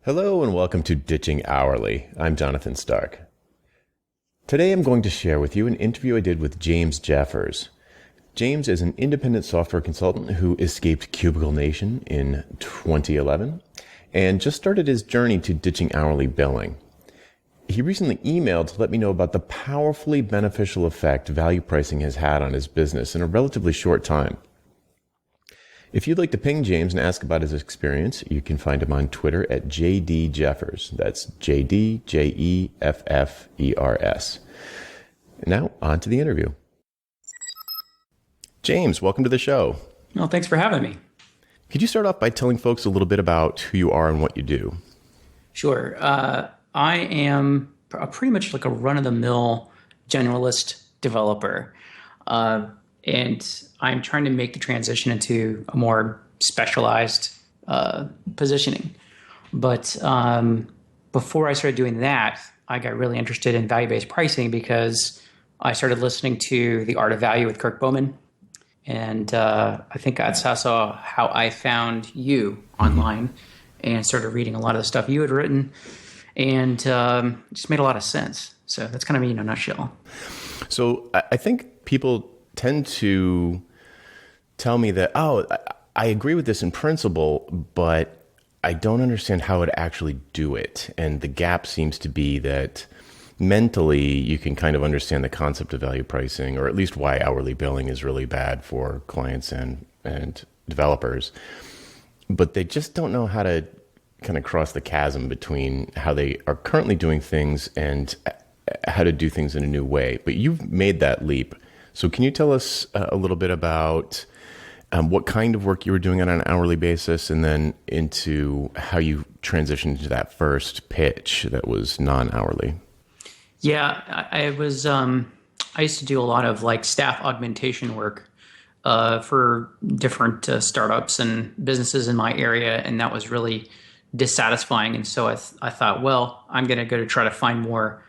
Hello and welcome to Ditching Hourly. I'm Jonathan Stark. Today I'm going to share with you an interview I did with James Jeffers. James is an independent software consultant who escaped Cubicle Nation in 2011 and just started his journey to ditching hourly billing. He recently emailed to let me know about the powerfully beneficial effect value pricing has had on his business in a relatively short time. If you'd like to ping James and ask about his experience, you can find him on Twitter at JDJeffers. That's JDJEFFERS. Now, on to the interview. James, welcome to the show. Well, thanks for having me. Could you start off by telling folks a little bit about who you are and what you do? Sure. I am pretty much like a run-of-the-mill generalist developer. And I'm trying to make the transition into a more specialized positioning. But before I started doing that, I got really interested in value-based pricing because I started listening to The Art of Value with Kirk Bowman. And I think that's also how I found you online and started reading a lot of the stuff you had written. And it just made a lot of sense. So that's kind of me in a nutshell. So I think people tend to tell me that, I agree with this in principle, but I don't understand how to actually do it. And the gap seems to be that mentally you can kind of understand the concept of value pricing, or at least why hourly billing is really bad for clients and developers. But they just don't know how to kind of cross the chasm between how they are currently doing things and how to do things in a new way. But you've made that leap. So can you tell us a little bit about what kind of work you were doing on an hourly basis, and then into how you transitioned to that first pitch that was non-hourly? Yeah, I used to do a lot of like staff augmentation work for different startups and businesses in my area, and that was really dissatisfying. And so I thought, well, I'm going to go to try to find more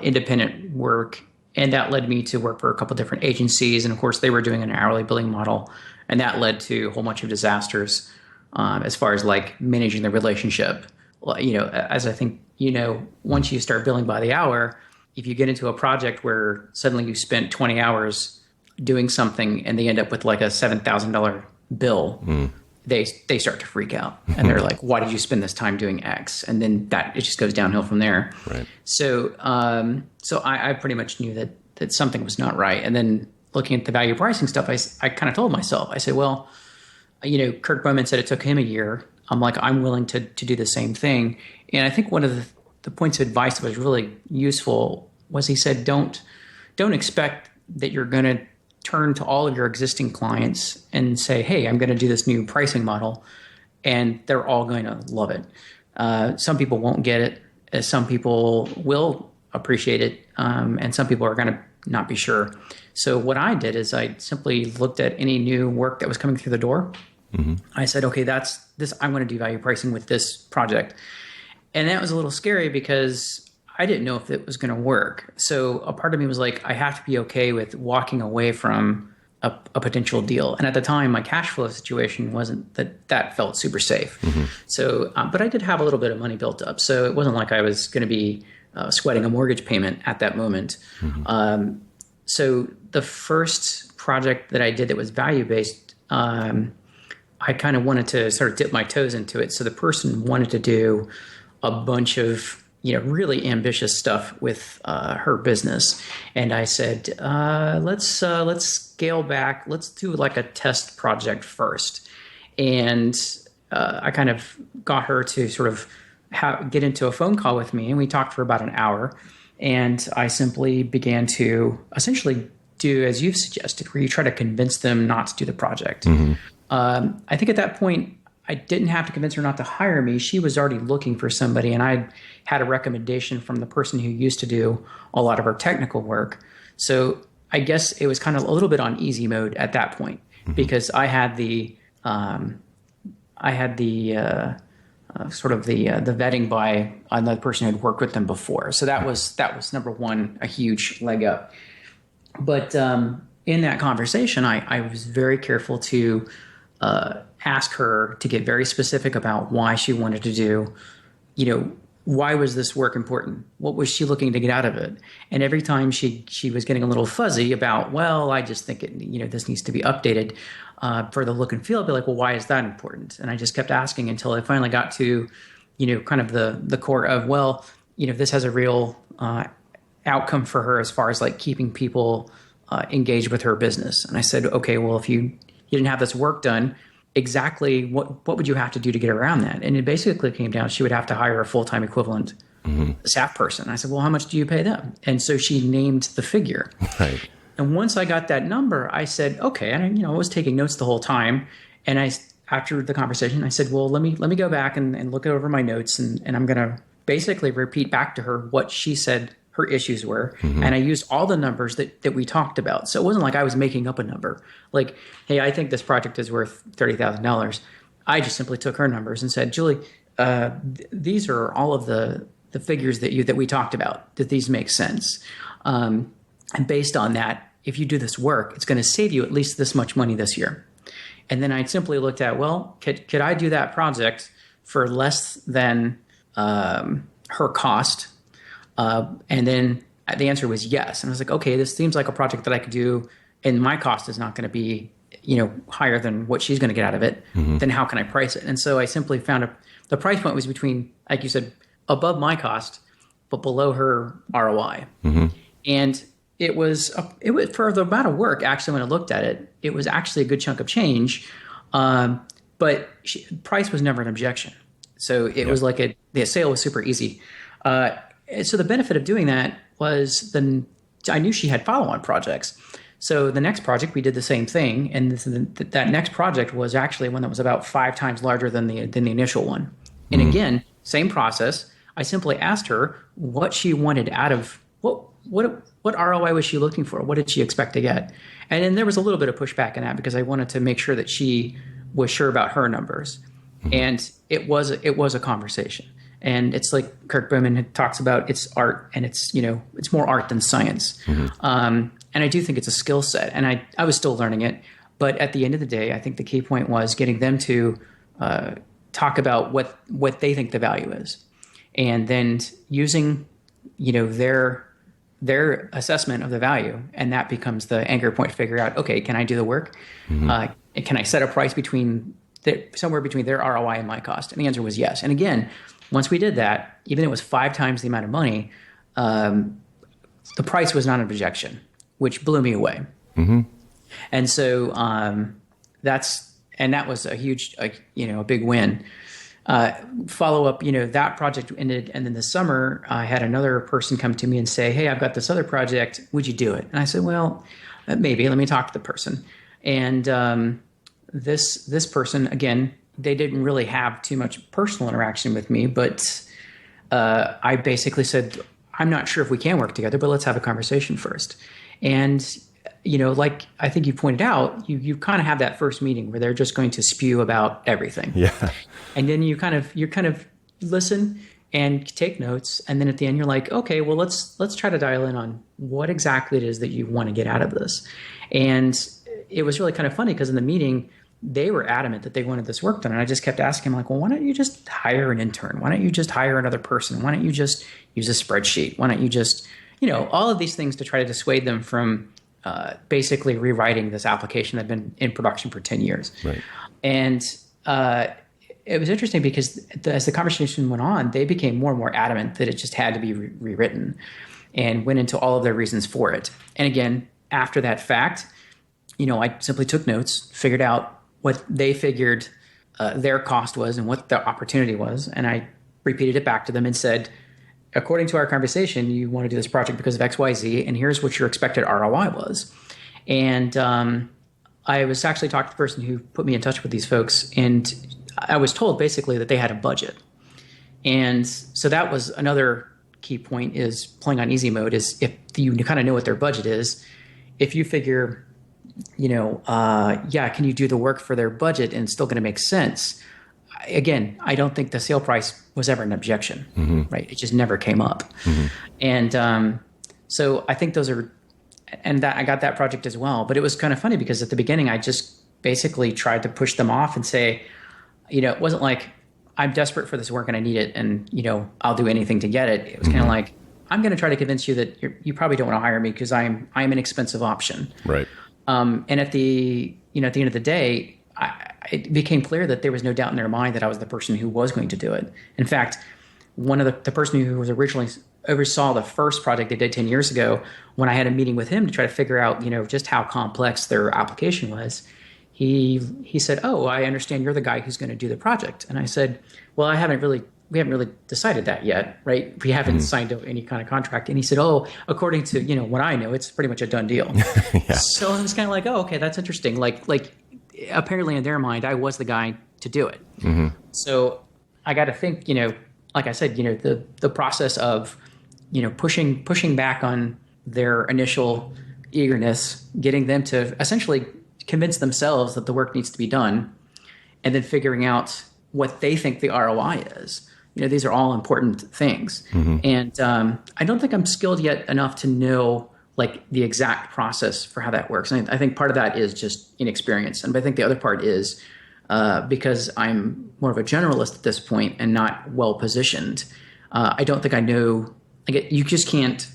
independent work. And that led me to work for a couple of different agencies. And of course, they were doing an hourly billing model. And that led to a whole bunch of disasters as far as like managing the relationship. As I think, once you start billing by the hour, if you get into a project where suddenly you spent 20 hours doing something and they end up with like a $7,000 bill, they start to freak out. And they're like, why did you spend this time doing X? And then it just goes downhill from there. Right. So I pretty much knew that something was not right. And then looking at the value pricing stuff, I kind of told myself, I said, well, Kirk Bowman said it took him a year. I'm like, I'm willing to do the same thing. And I think one of the points of advice that was really useful was he said, don't expect that you're going to turn to all of your existing clients and say, hey, I'm going to do this new pricing model, and they're all going to love it. Some people won't get it. Some people will appreciate it. And some people are going to not be sure. So what I did is I simply looked at any new work that was coming through the door. Mm-hmm. I said, okay, that's this. I'm going to do value pricing with this project. And that was a little scary because I didn't know if it was going to work. So a part of me was like, I have to be okay with walking away from a potential deal. And at the time, my cash flow situation wasn't that felt super safe. Mm-hmm. So, but I did have a little bit of money built up. So it wasn't like I was going to be sweating a mortgage payment at that moment. Mm-hmm. So the first project that I did that was value-based, I kind of wanted to sort of dip my toes into it. So the person wanted to do a bunch of really ambitious stuff with her business. And I said, let's scale back. Let's do like a test project first. And I kind of got her to sort of get into a phone call with me. And we talked for about an hour. And I simply began to essentially do as you've suggested, where you try to convince them not to do the project. Mm-hmm. I think at that point, I didn't have to convince her not to hire me. She was already looking for somebody, and I had a recommendation from the person who used to do a lot of her technical work. So I guess it was kind of a little bit on easy mode at that point, mm-hmm. because I had the sort of the vetting by another person who had worked with them before. So that was number one, a huge leg up. But in that conversation, I was very careful to ask her to get very specific about why she wanted to do why was this work important? What was she looking to get out of it? And every time she was getting a little fuzzy about, well, I just think this needs to be updated for the look and feel. I'd be like, well, why is that important? And I just kept asking until I finally got to, kind of the core of, well, this has a real outcome for her as far as like keeping people engaged with her business. And I said, okay, well, if you didn't have this work done, exactly what would you have to do to get around that? And it basically came down, she would have to hire a full-time equivalent staff person. I said, well, how much do you pay them? And so she named the figure. Right. And once I got that number, I said, okay. And I was taking notes the whole time. And after the conversation, I said, well, let me go back and look over my notes. And I'm going to basically repeat back to her what she said her issues were. And I used all the numbers that we talked about. So it wasn't like I was making up a number. Like, hey, I think this project is worth $30,000. I just simply took her numbers and said, Julie, these are all of the figures that we talked about. Did these make sense? And based on that, if you do this work, it's going to save you at least this much money this year. And then I simply looked at, well, could I do that project for less than her cost? And then the answer was yes. And I was like, okay, this seems like a project that I could do, and my cost is not going to be, higher than what she's going to get out of it. Then how can I price it? And so I simply found the price point was between, like you said, above my cost, but below her ROI. And it was for the amount of work. Actually, when I looked at it, it was actually a good chunk of change. But price was never an objection. So it was like the sale was super easy. So the benefit of doing that was I knew she had follow-on projects. So the next project, we did the same thing. And that next project was actually one that was about 5 times larger than the initial one. And again, same process. I simply asked her what she wanted out of what ROI was she looking for? What did she expect to get? And then there was a little bit of pushback in that because I wanted to make sure that she was sure about her numbers. And it was a conversation. And it's like Kirk Bowman talks about, it's art, and it's more art than science. And I do think it's a skill set, and I was still learning it. But at the end of the day, I think the key point was getting them to talk about what they think the value is, and then using their assessment of the value, and that becomes the anchor point to figure out, okay, can I do the work? Can I set a price somewhere between their ROI and my cost? And the answer was yes. And again, once we did that, even though it was 5 times the amount of money, the price was not an objection, which blew me away. And so that was a huge, a big win. Follow up, that project ended. And then this summer, I had another person come to me and say, hey, I've got this other project. Would you do it? And I said, well, maybe. Let me talk to the person. And this person, again, they didn't really have too much personal interaction with me, but I basically said, I'm not sure if we can work together, but let's have a conversation first. And like I think you pointed out, you kind of have that first meeting where they're just going to spew about everything. Yeah. And then you kind of listen and take notes. And then at the end, you're like, okay, well, let's try to dial in on what exactly it is that you want to get out of this. And it was really kind of funny because in the meeting, they were adamant that they wanted this work done. And I just kept asking them, like, well, why don't you just hire an intern? Why don't you just hire another person? Why don't you just use a spreadsheet? Why don't you just, all of these things to try to dissuade them from basically rewriting this application that had been in production for 10 years. Right. And it was interesting because as the conversation went on, they became more and more adamant that it just had to be rewritten and went into all of their reasons for it. And again, after that fact, I simply took notes, figured out what they figured their cost was and what the opportunity was. And I repeated it back to them and said, according to our conversation, you want to do this project because of X, Y, Z, and here's what your expected ROI was. And I was actually talking to the person who put me in touch with these folks, and I was told basically that they had a budget. And so that was another key point, is playing on easy mode, is if you kind of know what their budget is, if you figure, can you do the work for their budget and it's still going to make sense? Again, I don't think the sale price was ever an objection, right? It just never came up. And so I think those are, and that I got that project as well. But it was kind of funny because at the beginning, I just basically tried to push them off and say, it wasn't like I'm desperate for this work and I need it, and I'll do anything to get it. It was kind of like, I'm going to try to convince you that you probably don't want to hire me because I'm an expensive option. Right. And at the at the end of the day, it became clear that there was no doubt in their mind that I was the person who was going to do it. In fact, one of the person who was originally oversaw the first project they did 10 years ago, when I had a meeting with him to try to figure out, just how complex their application was, he said, "Oh, I understand you're the guy who's going to do the project." And I said, "Well, we haven't really decided that yet, right? We haven't signed any kind of contract." And he said, "Oh, according to, what I know, it's pretty much a done deal." Yeah. So I was kind of like, "Oh, okay, that's interesting." Like apparently in their mind, I was the guy to do it. So I got to think, like I said, the process of, pushing back on their initial eagerness, getting them to essentially convince themselves that the work needs to be done, and then figuring out what they think the ROI is. These are all important things. And I don't think I'm skilled yet enough to know like the exact process for how that works. And I think part of that is just inexperience. And I think the other part is because I'm more of a generalist at this point and not well positioned. I don't think I know. You just can't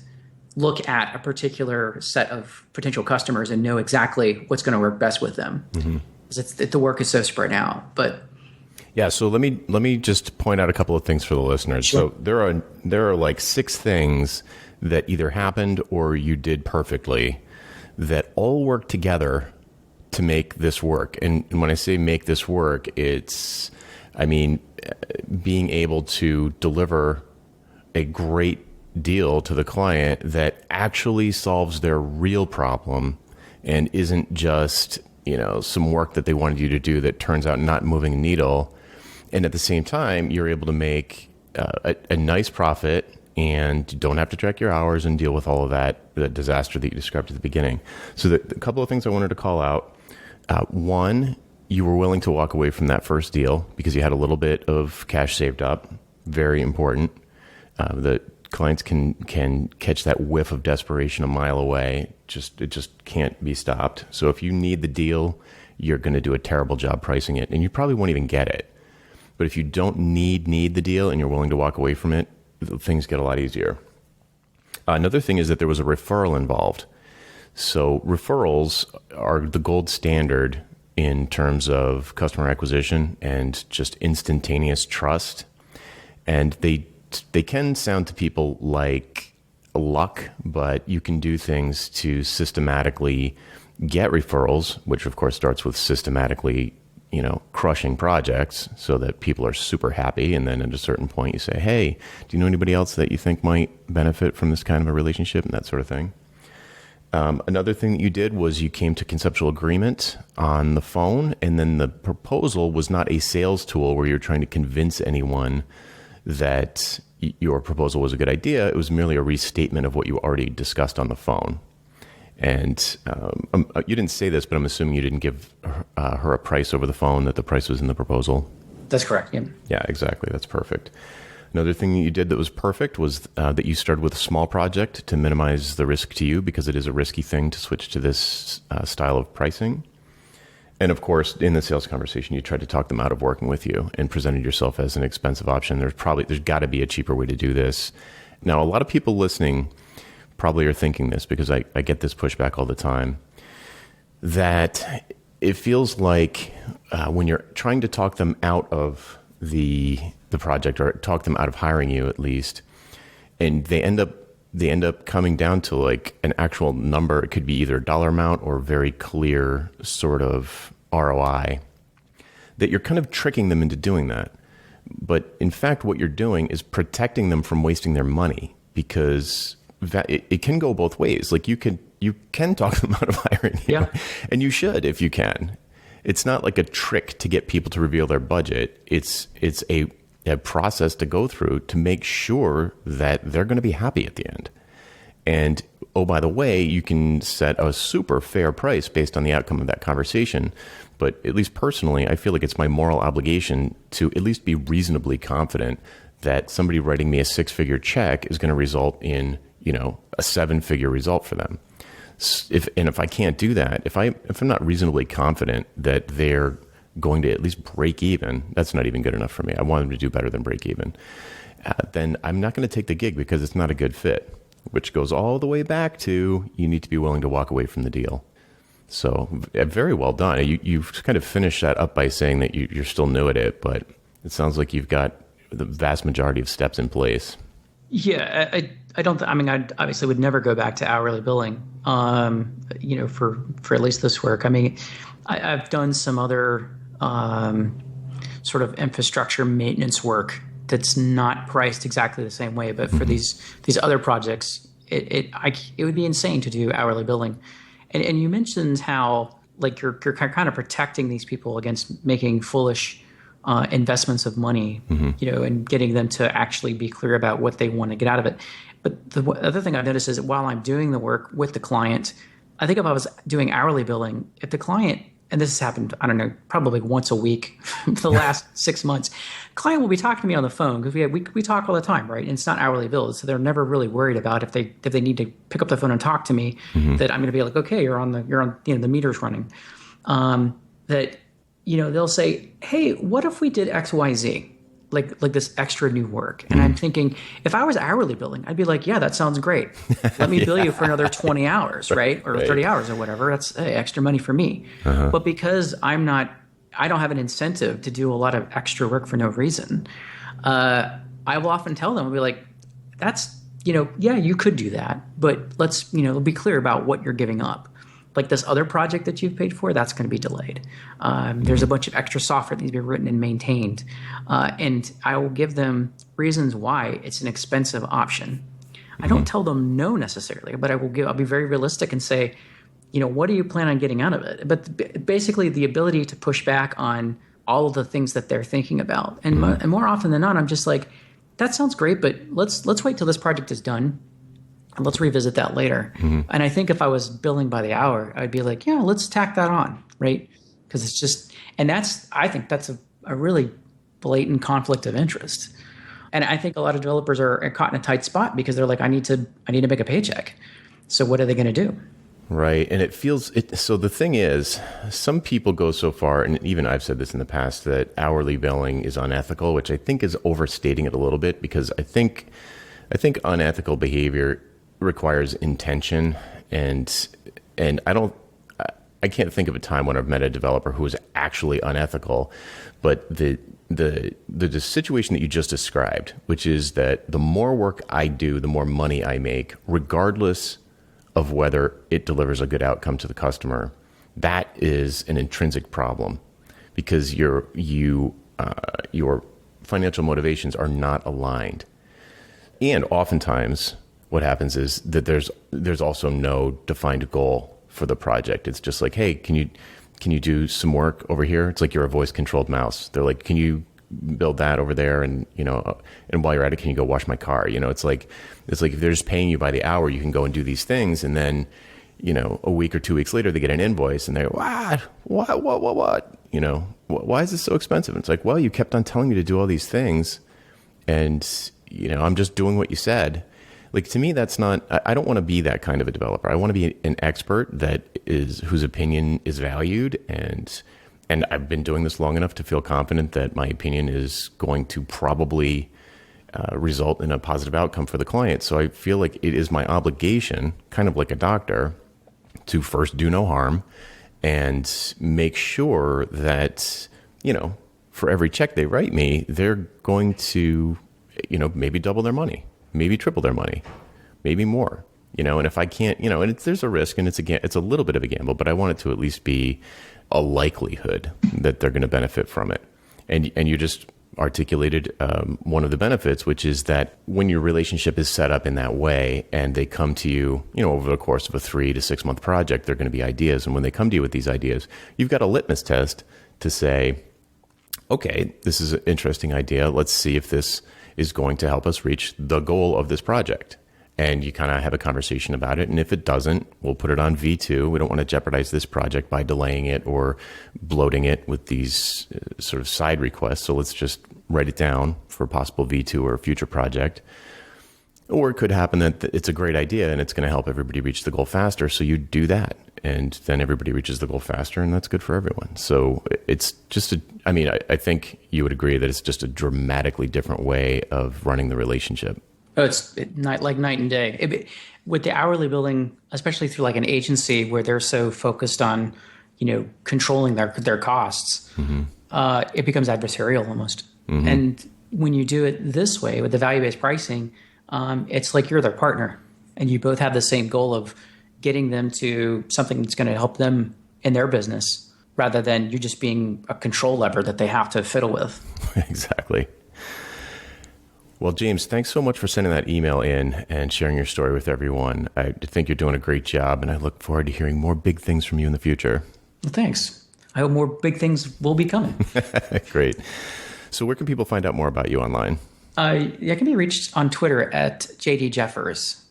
look at a particular set of potential customers and know exactly what's going to work best with them. Because the work is so spread out. But yeah, so let me just point out a couple of things for the listeners. Sure. So there are like 6 things that either happened or you did perfectly that all work together to make this work. And when I say make this work, being able to deliver a great deal to the client that actually solves their real problem and isn't just, some work that they wanted you to do that turns out not moving a needle. And at the same time, you're able to make a nice profit and you don't have to track your hours and deal with all of that disaster that you described at the beginning. So a couple of things I wanted to call out. One, you were willing to walk away from that first deal because you had a little bit of cash saved up. Very important. The clients can catch that whiff of desperation a mile away. It just can't be stopped. So if you need the deal, you're going to do a terrible job pricing it, and you probably won't even get it. But if you don't need the deal and you're willing to walk away from it, things get a lot easier. Another thing is that there was a referral involved. So referrals are the gold standard in terms of customer acquisition and just instantaneous trust. And they can sound to people like luck, but you can do things to systematically get referrals, which of course starts with systematically, crushing projects so that people are super happy. And then at a certain point you say, "Hey, do you know anybody else that you think might benefit from this kind of a relationship?" and that sort of thing. Another thing that you did was you came to conceptual agreement on the phone, and then the proposal was not a sales tool where you're trying to convince anyone that your proposal was a good idea. It was merely a restatement of what you already discussed on the phone. And you didn't say this, but I'm assuming you didn't give her a price over the phone, that the price was in the proposal. that's correct. Yeah. Yeah, exactly. That's perfect. Another thing you did that was perfect was that you started with a small project to minimize the risk to you, because it is a risky thing to switch to this style of pricing. And of course, in the sales conversation, you tried to talk them out of working with you and presented yourself as an expensive option. There's got to be a cheaper way to do this. Now, a lot of people listening probably are thinking this, because I get this pushback all the time, that it feels like when you're trying to talk them out of the project, or talk them out of hiring you at least, and they end up coming down to like an actual number. It could be either dollar amount or very clear sort of ROI, that you're kind of tricking them into doing that. But in fact, what you're doing is protecting them from wasting their money, because it can go both ways. Like you can talk them out of hiring you, Yeah. and you should if you can. It's not like a trick to get people to reveal their budget. It's a process to go through to make sure that they're going to be happy at the end. And oh, by the way, you can set a super fair price based on the outcome of that conversation. But at least personally, I feel like it's my moral obligation to at least be reasonably confident that somebody writing me a 6-figure check is going to result in, a 7-figure result for them. If I can't do that, if I'm not reasonably confident that they're going to at least break even, that's not even good enough for me. I want them to do better than break even. Then I'm not going to take the gig because it's not a good fit, which goes all the way back to you need to be willing to walk away from the deal. So very well done. You've kind of finished that up by saying that you're still new at it, but it sounds like you've got the vast majority of steps in place. Yeah, I don't. I mean, I obviously would never go back to hourly billing. For at least this work. I mean, I've done some other sort of infrastructure maintenance work that's not priced exactly the same way, but for these other projects, it would be insane to do hourly billing. And you mentioned how like you're kind of protecting these people against making foolish investments of money, and getting them to actually be clear about what they want to get out of it. But the other thing I've noticed is that while I'm doing the work with the client, I think if I was doing hourly billing, if the client, and this has happened, I don't know, probably once a week for the last 6 months, client will be talking to me on the phone because we talk all the time, right? And it's not hourly billed, so they're never really worried about if they need to pick up the phone and talk to me, that I'm going to be like, okay, you're on the meter's running. That they'll say, hey, what if we did X, Y, Z? Like this extra new work. And I'm thinking, if I was hourly billing, I'd be like, yeah, that sounds great. Let me bill you for another 20 hours, right? Or 30 hours or whatever. That's extra money for me. But because I don't have an incentive to do a lot of extra work for no reason, I will often tell them, I'll be like, that's, yeah, you could do that, but let's, be clear about what you're giving up. Like this other project that you've paid for, that's going to be delayed. There's a bunch of extra software that needs to be written and maintained. And I will give them reasons why it's an expensive option. I don't tell them no necessarily, but I'll be very realistic and say, what do you plan on getting out of it? But basically the ability to push back on all of the things that they're thinking about. And more often than not, I'm just like, that sounds great, but let's wait till this project is done. And let's revisit that later. And I think if I was billing by the hour, I'd be like, yeah, let's tack that on, right? Because it's just, and I think that's a really blatant conflict of interest. And I think a lot of developers are caught in a tight spot because they're like, I need to make a paycheck. So what are they going to do? Right. And so the thing is, some people go so far, and even I've said this in the past, that hourly billing is unethical, which I think is overstating it a little bit, because I think unethical behavior requires intention, and I can't think of a time when I've met a developer who was actually unethical, but the situation that you just described, which is that the more work I do, the more money I make, regardless of whether it delivers a good outcome to the customer, that is an intrinsic problem, because your financial motivations are not aligned. And oftentimes what happens is that there's also no defined goal for the project. It's just like, hey, can you do some work over here? It's like you're a voice controlled mouse. They're like, can you build that over there? And and while you're at it, can you go wash my car? It's like if they're just paying you by the hour, you can go and do these things, and then a week or 2 weeks later they get an invoice and they're what? Why is this so expensive? And it's like, well, you kept on telling me to do all these things, and I'm just doing what you said. Like, to me, that's not, I don't want to be that kind of a developer. I want to be an expert whose opinion is valued, and I've been doing this long enough to feel confident that my opinion is going to probably result in a positive outcome for the client. So I feel like it is my obligation, kind of like a doctor, to first do no harm and make sure that, for every check they write me, they're going to, maybe double their money, maybe triple their money, maybe more, and if I can't, and there's a risk, and it's a little bit of a gamble, but I want it to at least be a likelihood that they're going to benefit from it. And you just articulated one of the benefits, which is that when your relationship is set up in that way and they come to you, over the course of a 3 to 6 month project, they're going to be ideas. And when they come to you with these ideas, you've got a litmus test to say, okay, this is an interesting idea. Let's see if this is going to help us reach the goal of this project. And you kind of have a conversation about it. And if it doesn't, we'll put it on V2. We don't want to jeopardize this project by delaying it or bloating it with these sort of side requests. So let's just write it down for a possible V2 or a future project. Or it could happen that it's a great idea and it's going to help everybody reach the goal faster. So you do that, and then everybody reaches the goal faster, and that's good for everyone. So it's just I think you would agree that it's just a dramatically different way of running the relationship. Oh, it's like night and day. With the hourly billing, especially through like an agency where they're so focused on, controlling their costs, it becomes adversarial almost. And when you do it this way with the value-based pricing, it's like you're their partner, and you both have the same goal of getting them to something that's going to help them in their business, rather than you just being a control lever that they have to fiddle with. Exactly. Well, James, thanks so much for sending that email in and sharing your story with everyone. I think you're doing a great job, and I look forward to hearing more big things from you in the future. Well, thanks. I hope more big things will be coming. Great. So where can people find out more about you online? I can be reached on Twitter at JD Jeffers.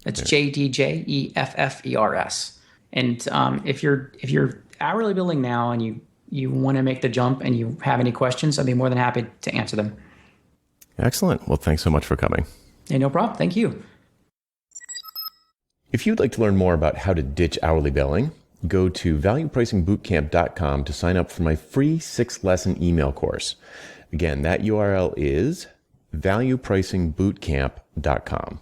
That's JDJEFFERS. And if you're hourly billing now and you want to make the jump and you have any questions, I'd be more than happy to answer them. Excellent. Well, thanks so much for coming. Hey, no problem. Thank you. If you'd like to learn more about how to ditch hourly billing, go to valuepricingbootcamp.com to sign up for my free 6-lesson email course. Again, that URL is valuepricingbootcamp.com.